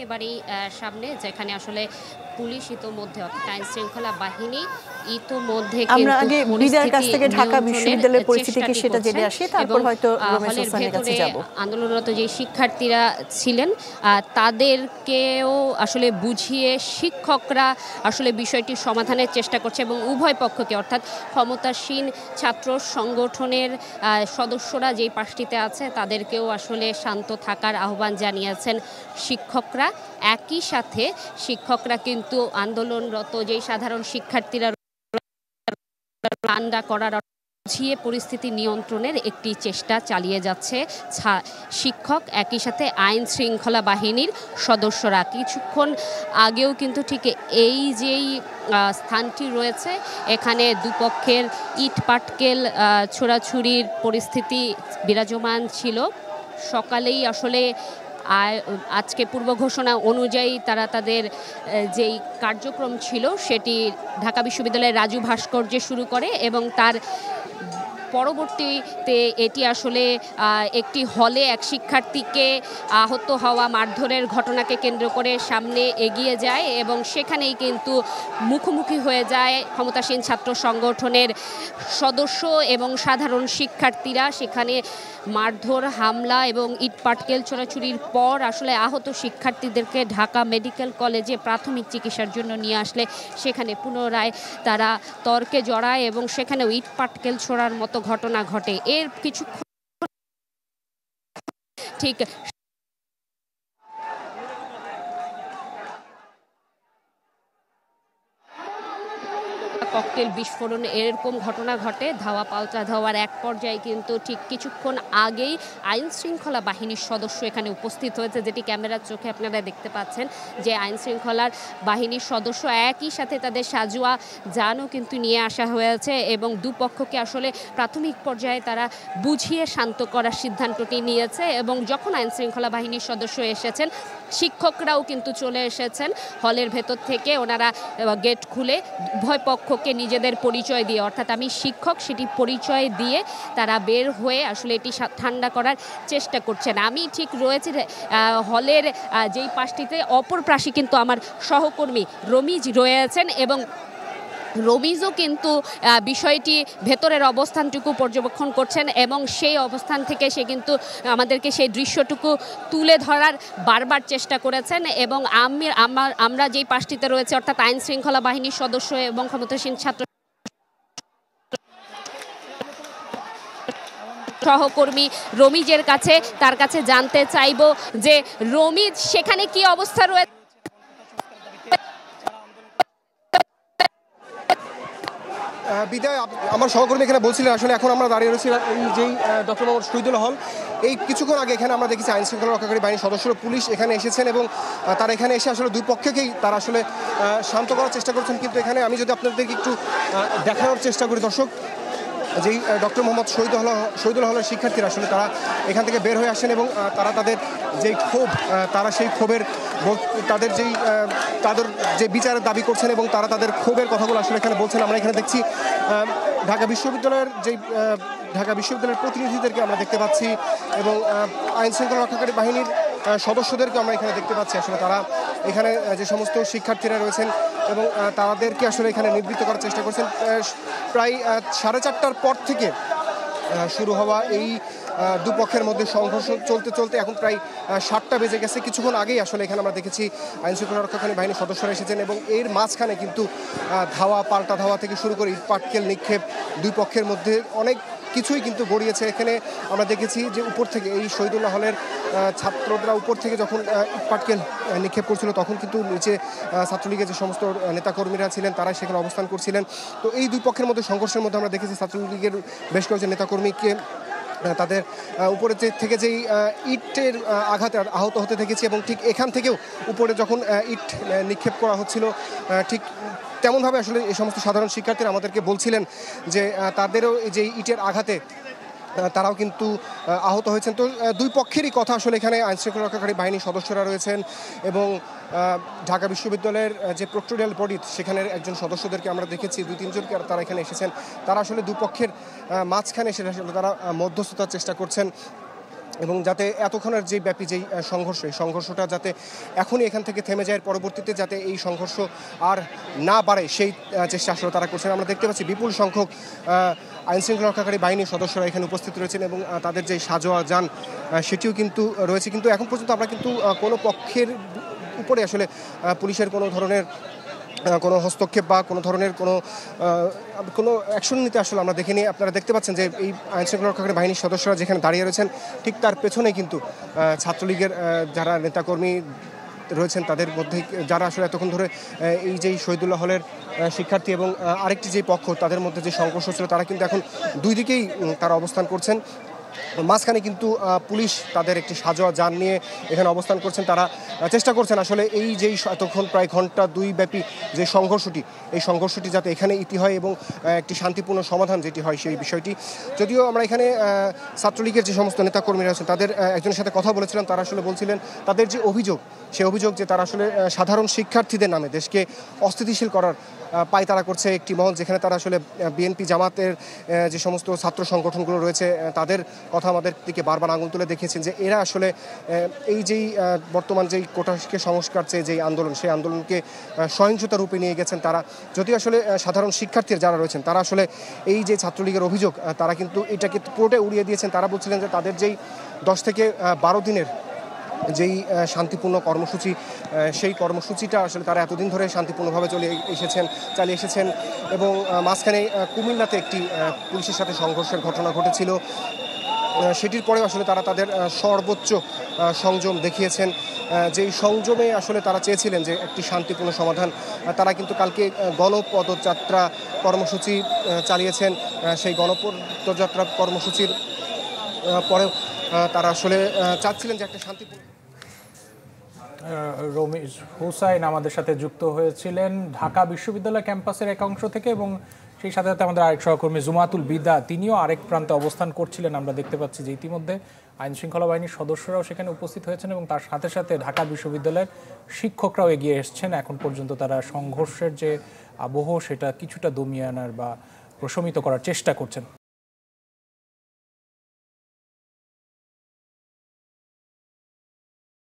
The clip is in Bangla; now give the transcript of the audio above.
একেবারেই সামনে, যেখানে আসলে পুলিশ ইতোমধ্যে অর্থাৎ আইন শৃঙ্খলা বাহিনী ইতোমধ্যে আমরা আগে বিদায়ের কাছ থেকে ঢাকা বিশ্ববিদ্যালয়ের পরিস্থিতি কি সেটা জেনে আসি, তারপর হয়তো রমেশ হোসেনের কাছে যাব। আন্দোলনরত যে শিক্ষার্থীরা ছিলেন তাদেরকেও আসলে বুঝিয়ে শিক্ষকরা আসলে বিষয়টি সমাধানের চেষ্টা করছে এবং উভয় পক্ষকে অর্থাৎ ক্ষমতাসীন ছাত্র সংগঠনের সদস্যরা যেই পাশটিতে আছে তাদেরকেও আসলে শান্ত থাকার আহ্বান জানিয়েছেন শিক্ষকরা। একই সাথে শিক্ষকরা কিন্তু আন্দোলনরত যেই সাধারণ শিক্ষার্থীরা ঠান্ডা করার বুঝিয়ে পরিস্থিতি নিয়ন্ত্রণের একটি চেষ্টা চালিয়ে যাচ্ছে শিক্ষক, একই সাথে আইন শৃঙ্খলা বাহিনীর সদস্যরা। কিছুক্ষণ আগেও কিন্তু ঠিক এই যেই স্থানটি রয়েছে এখানে দুপক্ষের ইট পাটকেল ছোড়াছুড়ির পরিস্থিতি বিরাজমান ছিল। সকালেই আসলে আজকে পূর্ব ঘোষণা অনুযায়ী তারা তাদের যেই কার্যক্রম ছিল সেটি ঢাকা বিশ্ববিদ্যালয়ের রাজু ভাস্কর্যে শুরু করে এবং তার পরবর্তীতে এটি আসলে একটি হলে এক শিক্ষার্থীকে আহত হওয়া মারধরের ঘটনাকে কেন্দ্র করে সামনে এগিয়ে যায় এবং সেখানেই কিন্তু মুখোমুখি হয়ে যায় ক্ষমতাসীন ছাত্র সংগঠনের সদস্য এবং সাধারণ শিক্ষার্থীরা। সেখানে মারধর, হামলা এবং ইট পাটকেল ছোড়াছুড়ির পর আসলে আহত শিক্ষার্থীদেরকে ঢাকা মেডিকেল কলেজে প্রাথমিক চিকিৎসার জন্য নিয়ে আসলে সেখানে পুনরায় তারা তর্কে জড়ায় এবং সেখানেও ইট পাটকেল ছোড়ার মতো ঘটনা ঘটে। এর কিছু ঠিক ককটেল বিস্ফোরণ এরকম ঘটনা ঘটে। ধাওয়া পাল্টা ধাওয়ার এক পর্যায়ে কিন্তু ঠিক কিছুক্ষণ আগেই আইন শৃঙ্খলা বাহিনীর সদস্য এখানে উপস্থিত হয়েছে, যেটি ক্যামেরার চোখে আপনারা দেখতে পাচ্ছেন যে আইন শৃঙ্খলার বাহিনীর সদস্য একই সাথে তাদের সাজোয়া যানও কিন্তু নিয়ে আসা হয়েছে এবং দুপক্ষকে আসলে প্রাথমিক পর্যায়ে তারা বুঝিয়ে শান্ত করার সিদ্ধান্তটি নিয়েছে এবং যখন আইন শৃঙ্খলা বাহিনীর সদস্য এসেছেন শিক্ষকরাও কিন্তু চলে এসেছেন হলের ভেতর থেকে। ওনারা গেট খুলে উভয় পক্ষকে নিজেদের পরিচয় দিয়ে অর্থাৎ আমি শিক্ষক সেটি পরিচয় দিয়ে তারা বের হয়ে আসলে এটি ঠান্ডা করার চেষ্টা করছেন। আমি ঠিক রয়েছে হলের যেই পাশটিতে অপর পাশে কিন্তু আমার সহকর্মী রমিজ রয়েছেন এবং রমিজও কিন্তু বিষয়টি ভেতরের অবস্থানটুকু পর্যবেক্ষণ করছেন এবং সেই অবস্থান থেকে সে কিন্তু আমাদেরকে সেই দৃশ্যটুকু তুলে ধরার বারবার চেষ্টা করেছেন এবং আমরা যেই পাশটিতে রয়েছে অর্থাৎ আইন শৃঙ্খলা বাহিনীর সদস্য এবং ক্ষমতাসীন ছাত্র সহকর্মী রমিজের কাছে তার কাছে জানতে চাইব যে রমিজ সেখানে কি অবস্থা রয়েছে। বিদায়, আমার সহকর্মী এখানে বলছিলেন আসলে এখন আমরা দাঁড়িয়ে রয়েছি এই যেই ডক্টর মোহাম্মদ শহীদুল্লাহ হল। এই কিছুক্ষণ আগে এখানে আমরা দেখেছি আইন শৃঙ্খলা রক্ষাকারী বাহিনীর সদস্যরা পুলিশ এখানে এসেছেন এবং তারা এখানে এসে আসলে দুই পক্ষকেই তারা আসলে শান্ত করার চেষ্টা করছেন। কিন্তু এখানে আমি যদি আপনাদেরকে একটু দেখানোর চেষ্টা করি দর্শক, যেই ডক্টর মোহাম্মদ শহীদুল্লাহ হলের শিক্ষার্থীরা আসলে তারা এখান থেকে বের হয়ে আসেন এবং তারা তাদের যেই ক্ষোভ তারা সেই ক্ষোভের তাদের যে বিচারের দাবি করছেন এবং তারা তাদের ক্ষোভের কথাগুলো আসলে এখানে বলছেন। আমরা এখানে দেখছি ঢাকা বিশ্ববিদ্যালয়ের প্রতিনিধিদেরকে আমরা দেখতে পাচ্ছি এবং আইন শৃঙ্খলা রক্ষাকারী বাহিনীর সদস্যদেরকে আমরা এখানে দেখতে পাচ্ছি। আসলে তারা এখানে যে সমস্ত শিক্ষার্থীরা রয়েছেন এবং তাদেরকে আসলে এখানে নিবৃত্ত করার চেষ্টা করছেন। প্রায় 4:30টার পর থেকে শুরু হওয়া এই দুপক্ষের মধ্যে সংঘর্ষ চলতে চলতে এখন প্রায় 7টা বেজে গেছে। কিছুক্ষণ আগেই আসলে এখানে আমরা দেখেছি আইন শৃঙ্খলা রক্ষাকারী বাহিনীর সদস্যরা এসেছেন এবং এর মাঝখানে কিন্তু ধাওয়া পাল্টা ধাওয়া থেকে শুরু করে ইট পাটকেল নিক্ষেপ দুই পক্ষের মধ্যে অনেক কিছুই কিন্তু গড়িয়েছে। এখানে আমরা দেখেছি যে উপর থেকে এই শহীদুল্লাহ হলের ছাত্ররা উপর থেকে যখন ইট পাটকেল নিক্ষেপ করছিল তখন কিন্তু নিচে ছাত্রলীগের যে সমস্ত নেতাকর্মীরা ছিলেন তারা সেখানে অবস্থান করছিলেন। তো এই দুই পক্ষের মধ্যে সংঘর্ষের মধ্যে আমরা দেখেছি ছাত্রলীগের বেশ কয়েকজন নেতাকর্মীকে তাদের উপরে থেকে যেই ইটের আঘাতে আহত হতে দেখেছি এবং ঠিক এখান থেকেও উপরে যখন ইট নিক্ষেপ করা হচ্ছিল ঠিক তেমনভাবে আসলে এই সমস্ত সাধারণ শিক্ষার্থীরা আমাদেরকে বলছিলেন যে তাদেরও যে ইটের আঘাতে তারাও কিন্তু আহত হয়েছেন। তো দুই পক্ষেরই কথা আসলে এখানে আইনশৃঙ্খলা রক্ষাকারী বাহিনীর সদস্যরা রয়েছেন এবং ঢাকা বিশ্ববিদ্যালয়ের যে প্রক্টোরিয়াল বডি সেখানের একজন সদস্যদেরকে আমরা দেখেছি 2-3জনকে তারা এখানে এসেছেন। তারা আসলে দুপক্ষের মাঝখানে এসে আসলে তারা মধ্যস্থতার চেষ্টা করছেন এবং যাতে এতক্ষণের যে ব্যাপী যেই সংঘর্ষ, এই সংঘর্ষটা যাতে এখনই এখান থেকে থেমে যায়, পরবর্তীতে যাতে এই সংঘর্ষ আর না বাড়ে সেই চেষ্টা আসলে তারা করছেন। আমরা দেখতে পাচ্ছি বিপুল সংখ্যক আইনশৃঙ্খলা রক্ষাকারী বাহিনীর সদস্যরা এখানে উপস্থিত রয়েছেন এবং তাদের যে সাজোয়া যান সেটিও কিন্তু রয়েছে। কিন্তু এখন পর্যন্ত আমরা কিন্তু কোনো পক্ষের উপরে আসলে পুলিশের কোনো ধরনের কোনো হস্তক্ষেপ বা কোনো ধরনের কোনো অ্যাকশন নিতে আসলে আমরা দেখিনি। আপনারা দেখতে পাচ্ছেন যে এই আইনশৃঙ্খলা রক্ষাকারী বাহিনীর সদস্যরা যেখানে দাঁড়িয়ে রয়েছেন ঠিক তার পেছনে কিন্তু ছাত্রলীগের যারা নেতাকর্মী রয়েছেন তাদের মধ্যে যারা আসলে এতক্ষণ ধরে এই যে শহীদুল্লাহ হলের শিক্ষার্থী এবং আরেকটি যে পক্ষ তাদের মধ্যে যে সংঘর্ষ ছিল তারা কিন্তু এখন দুই দিকেই তারা অবস্থান করছেন। মাঝখানে কিন্তু পুলিশ তাদের একটি সাজোয়া যান নিয়ে এখানে অবস্থান করছেন। তারা চেষ্টা করছেন আসলে এই যেই এতক্ষণ প্রায় ঘন্টা 2 ব্যাপী যে সংঘর্ষটি, এই সংঘর্ষটি যাতে এখানে ইতি হয় এবং একটি শান্তিপূর্ণ সমাধান যেটি হয় সেই বিষয়টি। যদিও আমরা এখানে ছাত্রলীগের যে সমস্ত নেতাকর্মীরা আছেন তাদের একজনের সাথে কথা বলেছিলাম, তারা আসলে বলছিলেন তাদের যে অভিযোগ, সেই অভিযোগ যে তারা আসলে সাধারণ শিক্ষার্থীদের নামে দেশকে অস্থিতিশীল করার পায়তারা করছে একটি মহল, যেখানে তারা আসলে বিএনপি জামাতের যে সমস্ত ছাত্র সংগঠনগুলো রয়েছে তাদের কথা আমাদের দিকে বারবার আঙুল তুলে দেখিয়েছেন যে এরা আসলে এই যেই বর্তমান যেই কোটাকে সংস্কার চেয়ে যেই আন্দোলন, সেই আন্দোলনকে সহিংসতা রূপে নিয়ে গেছেন তারা। যদিও আসলে সাধারণ শিক্ষার্থীরা যারা রয়েছেন তারা আসলে এই যে ছাত্রলীগের অভিযোগ তারা কিন্তু এটাকে পুরোটাই উড়িয়ে দিয়েছেন। তারা বলছিলেন যে তাদের যেই 10 থেকে 12 দিনের যেই শান্তিপূর্ণ কর্মসূচি, সেই কর্মসূচিটা আসলে তারা এতদিন ধরে শান্তিপূর্ণভাবে চালিয়ে এসেছেন এবং মাঝখানে কুমিল্লাতে একটি পুলিশের সাথে সংঘর্ষের ঘটনা ঘটেছিল, সেটির পরেও আসলে তারা তাদের সর্বোচ্চ সংযম দেখিয়েছেন। যেই সংযমে আসলে তারা চেয়েছিলেন যে একটি শান্তিপূর্ণ সমাধান, তারা কিন্তু কালকে গণপদযাত্রা কর্মসূচি চালিয়েছেন। সেই গণপদযাত্রা কর্মসূচির পরেও তারা আসলে চাচ্ছিলেন যে একটা শান্তিপূর্ণ। রমিজ হুসাইন আমাদের সাথে যুক্ত হয়েছিলেন ঢাকা বিশ্ববিদ্যালয় ক্যাম্পাসের এক অংশ থেকে, এবং সেই সাথে সাথে আমাদের আরেক সহকর্মী জুমাতুল বিদা তিনিও আরেক প্রান্তে অবস্থান করছিলেন। আমরা দেখতে পাচ্ছি যে ইতিমধ্যে আইনশৃঙ্খলা বাহিনীর সদস্যরাও সেখানে উপস্থিত হয়েছেন এবং তার সাথে সাথে ঢাকা বিশ্ববিদ্যালয়ের শিক্ষকরাও এগিয়ে এসছেন। এখন পর্যন্ত তারা সংঘর্ষের যে আবহ সেটা কিছুটা দমিয়ে আনার বা প্রশমিত করার চেষ্টা করছেন।